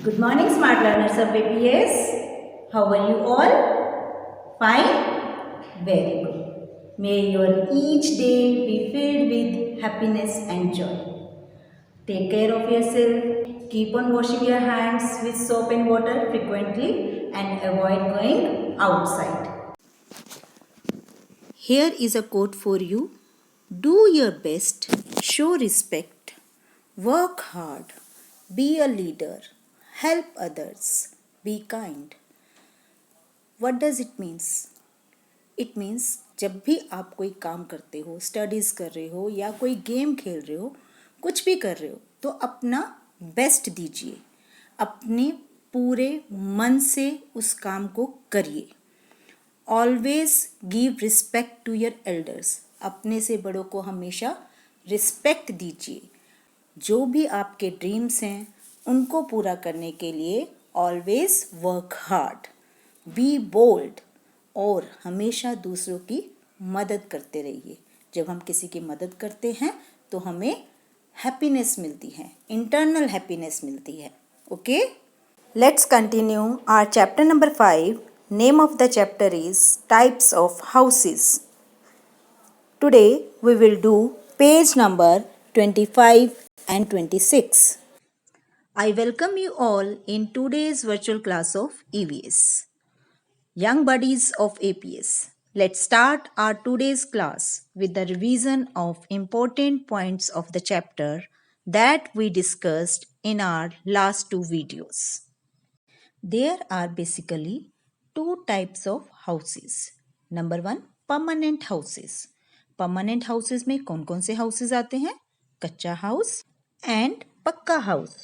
Good morning, smart learners of APS. How are you all? Fine? Very good. May your each day be filled with happiness and joy. Take care of yourself. Keep on washing your hands with soap and water frequently and avoid going outside. Here is a quote for you. Do your best, show respect, work hard, be a leader, help others, be kind. What does it means? It means जब भी आप कोई काम करते हो, studies कर रहे हो या कोई गेम खेल रहे हो, कुछ भी कर रहे हो, तो अपना बेस्ट दीजिए, अपने पूरे मन से उस काम को करिए. Always give respect to your elders. अपने से बड़ों को हमेशा रिस्पेक्ट दीजिए. जो भी आपके ड्रीम्स हैं उनको पूरा करने के लिए always work hard, be bold और हमेशा दूसरों की मदद करते रहिए. जब हम किसी की मदद करते हैं तो हमें हैप्पीनेस मिलती है, इंटरनल हैप्पीनेस मिलती है. Okay, let's continue our chapter number 5. Name of the chapter is Types of Houses. Today we will do page number 25 and 26. I welcome you all in today's virtual class of EVS. Young buddies of APS, let's start our today's class with the revision of important points of the chapter that we discussed in our last two videos. There are basically two types of houses. Number 1, permanent houses. Permanent houses में कौन कौन से houses आते हैं? कच्चा house and पक्का house.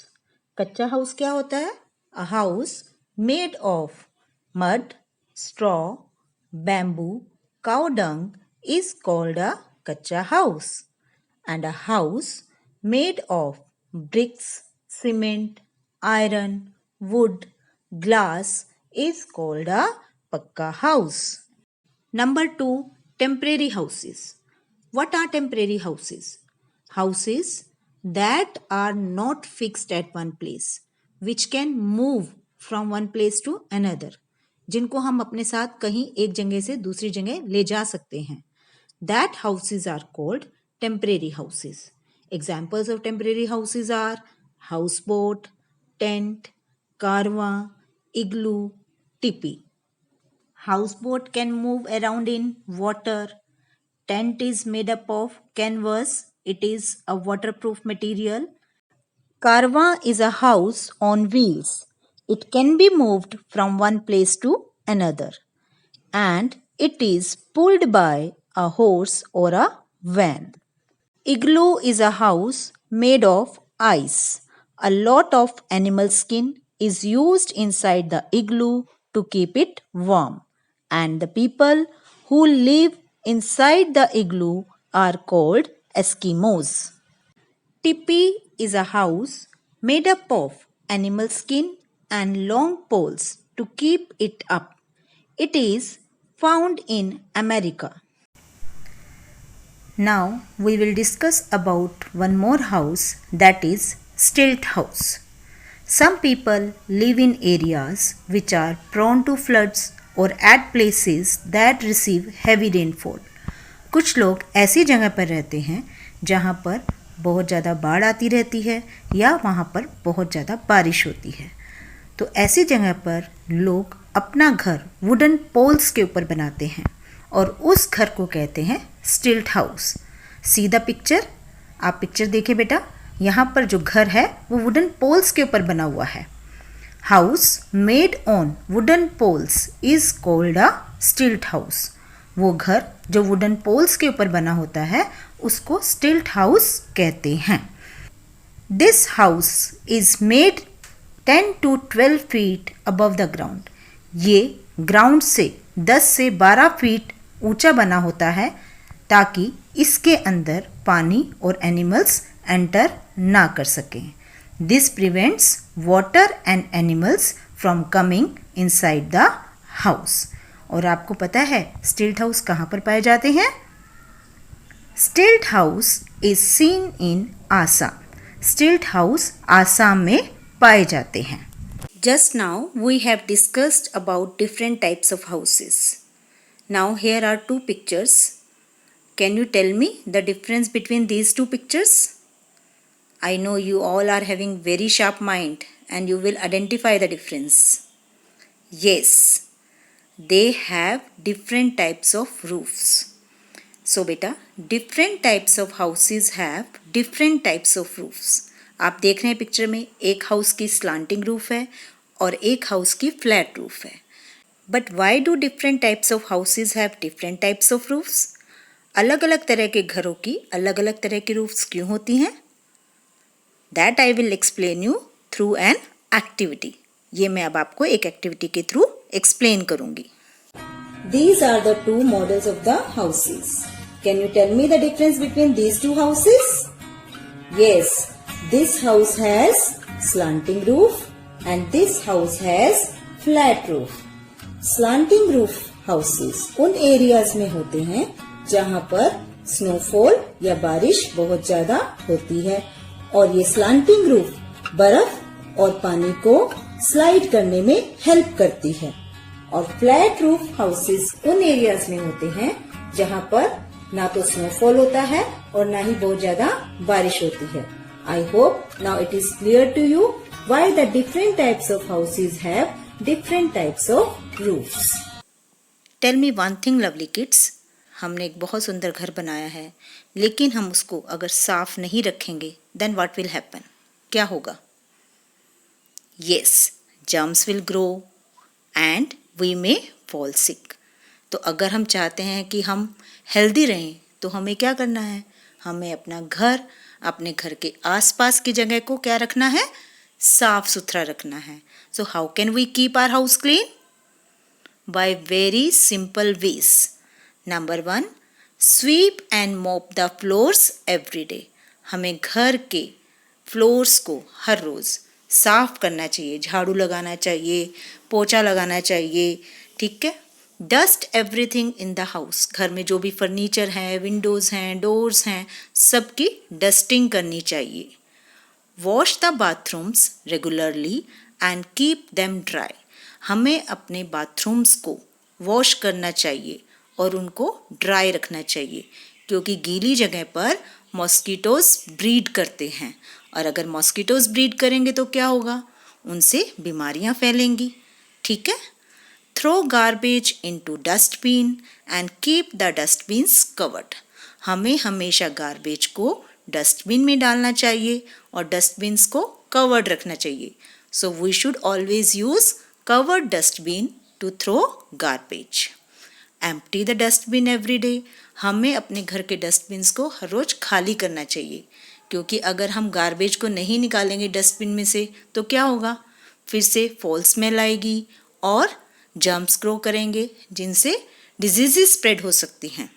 कच्चा house क्या होता है? A house made of mud, straw, bamboo, cow dung is called a कच्चा house. And a house made of bricks, cement, iron, wood, glass is called a pakka house. Number 2, temporary houses. What are temporary houses? Houses that are not fixed at one place, which can move from one place to another. जिनको हम अपने साथ कहीं एक जगह से दूसरी जगह ले जा सकते हैं. That houses are called temporary houses. Examples of temporary houses are houseboat, tent, carva, igloo, tipi. Houseboat can move around in water. Tent is made up of canvas. It is a waterproof material. Carva is a house on wheels. It can be moved from one place to another. And it is pulled by a horse or a van. Igloo is a house made of ice. A lot of animal skin is used inside the igloo to keep it warm, and the people who live inside the igloo are called Eskimos. Tipi is a house made up of animal skin and long poles to keep it up. It is found in America. Now we will discuss about one more house, that is stilt house. Some people live in areas which are prone to floods or at places that receive heavy rainfall. कुछ लोग ऐसी जगह पर रहते हैं जहाँ पर बहुत ज़्यादा बाढ़ आती रहती है या वहाँ पर बहुत ज़्यादा बारिश होती है. तो ऐसी जगह पर लोग अपना घर वुडन पोल्स के ऊपर बनाते हैं और उस घर को कहते हैं स्टिल्ट हाउस. See the picture. आप पिक्चर देखिए बेटा. यहाँ पर जो घर है वो वुडन पोल्स के ऊपर बना हुआ है. House made on wooden poles is called a stilt house. वो घर जो वुडन पोल्स के ऊपर बना होता है उसको स्टिल्ट हाउस कहते हैं. This house is made 10 to 12 feet above the ground. ये ग्राउंड से 10 से 12 फीट ऊंचा बना होता है ताकि इसके अंदर पानी और एनिमल्स एंटर ना कर सकें. This prevents water and animals from coming inside the house. और आपको पता है स्टिल्ट हाउस कहाँ पर पाए जाते हैं? स्टिल्ट house is seen in Assam. स्टिल्ट हाउस आसाम में पाए जाते हैं. Just now we have discussed about different types of houses. Now here are two pictures. Can you tell me the difference between these two pictures? I know you all are having very sharp mind and you will identify the difference. Yes, they have different types of roofs. So beta, different types of houses have different types of roofs. आप देख रहे हैं picture में एक house की slanting roof है और एक हाउस की फ्लैट रूफ है. But why do different types of houses have different types of roofs? अलग अलग तरह के घरों की अलग अलग तरह की रूफ्स क्यों होती हैं? That I will explain you through an activity. ये मैं अब आपको एक एक्टिविटी के थ्रू एक्सप्लेन करूंगी. These are the two models of the houses. Can you tell me the difference between these two houses? Yes, this house has slanting roof and this house has flat roof. Slanting roof houses उन areas में होते हैं जहाँ पर snowfall या बारिश बहुत ज्यादा होती है और ये स्लांटिंग रूफ बर्फ और पानी को स्लाइड करने में हेल्प करती है. और फ्लैट रूफ हाउसेस उन एरियाज में होते हैं जहाँ पर ना तो स्नोफॉल होता है और ना ही बहुत ज्यादा बारिश होती है. I hope now it is clear to you why the different types of houses have different types of roofs. Tell me one thing lovely kids. हमने एक बहुत सुंदर घर बनाया है लेकिन हम उसको अगर साफ नहीं रखेंगे then what will happen? क्या होगा? Yes, germs will grow and we may fall sick. तो अगर हम चाहते हैं कि हम हेल्दी रहें तो हमें क्या करना है? हमें अपना घर, अपने घर के आसपास की जगह को क्या रखना है? साफ सुथरा रखना है. So how can we keep our house clean? By very simple ways. Number 1, sweep and mop the floors every day. हमें घर के फ्लोर्स को हर रोज साफ करना चाहिए, झाड़ू लगाना चाहिए, पोछा लगाना चाहिए. ठीक है. Dust everything in the house. घर में जो भी फर्नीचर है, विंडोज़ हैं, डोर्स हैं, सबकी डस्टिंग करनी चाहिए. Wash the bathrooms regularly and keep them dry. हमें अपने बाथरूम्स को वॉश करना चाहिए और उनको ड्राई रखना चाहिए क्योंकि गीली जगह पर मॉस्किटोज़ ब्रीड करते हैं और अगर मॉस्किटोज़ ब्रीड करेंगे तो क्या होगा? उनसे बीमारियां फैलेंगी. ठीक है. Throw garbage into dustbin and keep the dustbins covered. हमें हमेशा गार्बेज को डस्टबिन में डालना चाहिए और डस्टबिन्स को कवर्ड रखना चाहिए. So we should always use covered dustbin to throw garbage. Empty the dustbin every day. हमें अपने घर के डस्टबिन्स को हर रोज खाली करना चाहिए क्योंकि अगर हम गार्बेज को नहीं निकालेंगे डस्टबिन में से तो क्या होगा? फिर से फॉल स्मेल आएगी और जर्म्स ग्रो करेंगे जिनसे डिजीजेस स्प्रेड हो सकती हैं.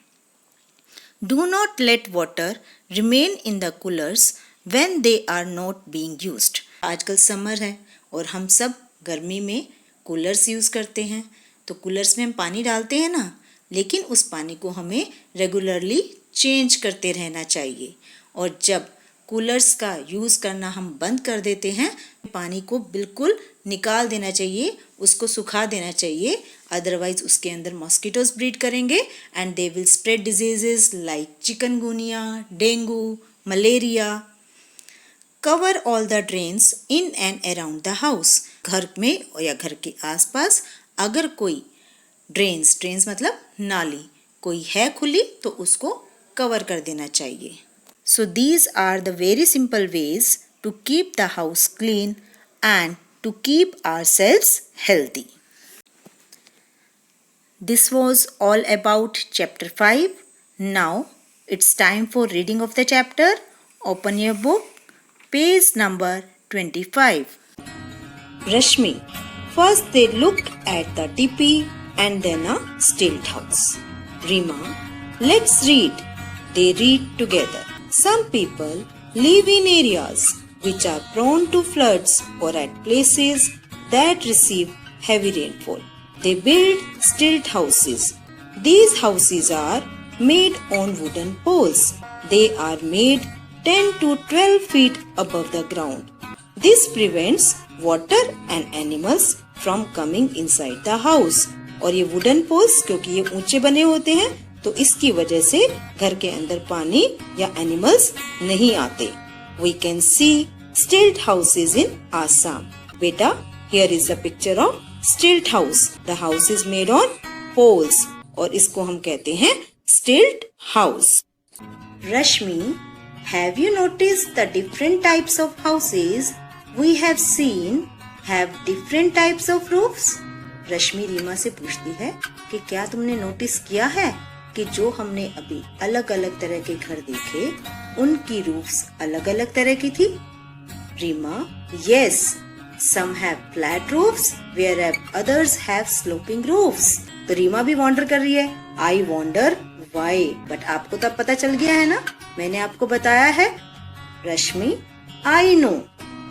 Do not let water remain in the coolers when they are not being used. आजकल समर है और हम सब गर्मी में कूलर्स यूज़ करते हैं. तो कूलर्स में हम पानी डालते हैं ना, लेकिन उस पानी को हमें रेगुलरली चेंज करते रहना चाहिए. और जब कूलर्स का यूज़ करना हम बंद कर देते हैं, पानी को बिल्कुल निकाल देना चाहिए, उसको सुखा देना चाहिए. अदरवाइज उसके अंदर मॉस्किटोज ब्रीड करेंगे and they will spread diseases like chikungunya, dengue, malaria. Cover all the drains in and around the house. घर में या घर के आसपास अगर कोई ड्रेन्स मतलब नाली कोई है खुली तो उसको कवर कर देना चाहिए. So these are the very simple ways to keep the house clean and to keep ourselves healthy. This was all about chapter 5. Now it's time for reading of the chapter. Open your book, page number 25. Rashmi. First they looked at the teepee and then a stilt house. Rima. Let's read. They read together. Some people live in areas which are prone to floods or at places that receive heavy rainfall. They build stilt houses. These houses are made on wooden poles. They are made 10 to 12 feet above the ground. This prevents water and animals from coming inside the house. और ये wooden poles क्योंकि ये ऊंचे बने होते हैं तो इसकी वजह से घर के अंदर पानी या एनिमल्स नहीं आते. We can see stilt houses in Assam. बेटा, here is a picture of stilt house. The house is made on poles और इसको हम कहते हैं stilt house. Rashmi, have you noticed the different types of houses we have seen have different types of roofs? रश्मि रीमा से पूछती है कि क्या तुमने नोटिस किया है कि जो हमने अभी अलग अलग तरह के घर देखे उनकी रूफ्स अलग अलग तरह की थी. Reema, yes, some have flat roofs whereas others have sloping roofs. तो रीमा भी वॉन्डर कर रही है. I wonder why, but आपको तब पता चल गया है ना, मैंने आपको बताया है. रश्मि, I know.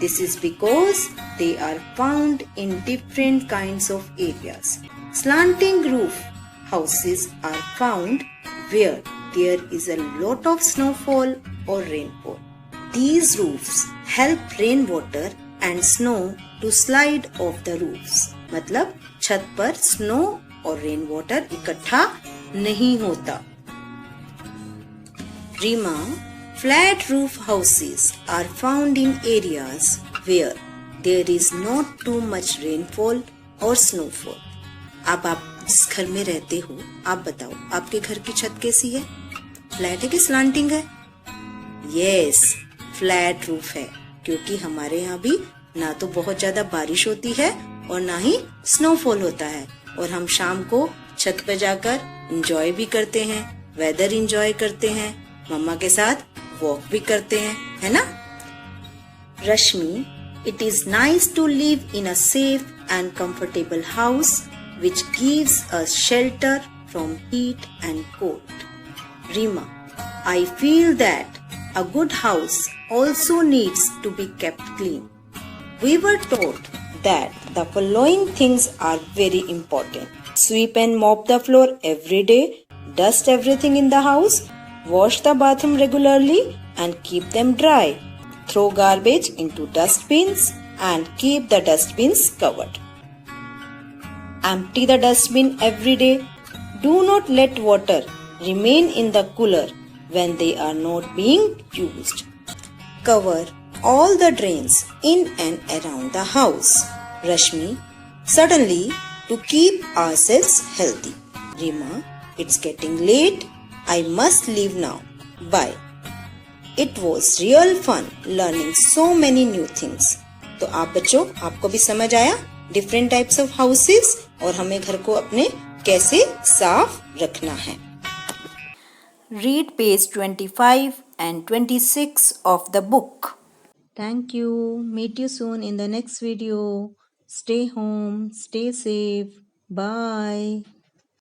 This is because they are found in different kinds of areas. Slanting roof houses are found where there is a lot of snowfall or rainfall. These roofs help rainwater and snow to slide off the roofs. मतलब छत पर snow और rain water इकट्ठा नहीं होता. Reema, flat roof houses are found in areas where there is not too much rainfall or snowfall. अब आप जिस घर में रहते हो आप बताओ आपके घर की छत कैसी है? फ्लैट है कि स्लांटिंग है? यस, फ्लैट रूफ है क्योंकि हमारे यहाँ भी ना तो बहुत ज्यादा बारिश होती है और ना ही स्नोफॉल होता है और हम शाम को छत पर जाकर एंजॉय भी करते हैं, वेदर एंजॉय करते हैं, मम्मा के साथ वॉक भी करते हैं, है ना? रश्मि, it is nice to live in a safe and comfortable house which gives us shelter from heat and cold. Rima, I feel that a good house also needs to be kept clean. We were taught that the following things are very important. Sweep and mop the floor every day, dust everything in the house, wash the bathroom regularly and keep them dry. Throw garbage into dustbins and keep the dustbins covered. Empty the dustbin every day. Do not let water remain in the cooler when they are not being used. Cover all the drains in and around the house. Rashmi, suddenly to keep ourselves healthy. Rima, it's getting late. I must leave now. Bye. It was real fun learning so many new things. तो आप बच्चों, आपको भी समझ आया different types of houses और हमें घर को अपने कैसे साफ रखना है. Read page 25 and 26 of the book. Thank you. Meet you soon in the next video. Stay home. Stay safe. Bye.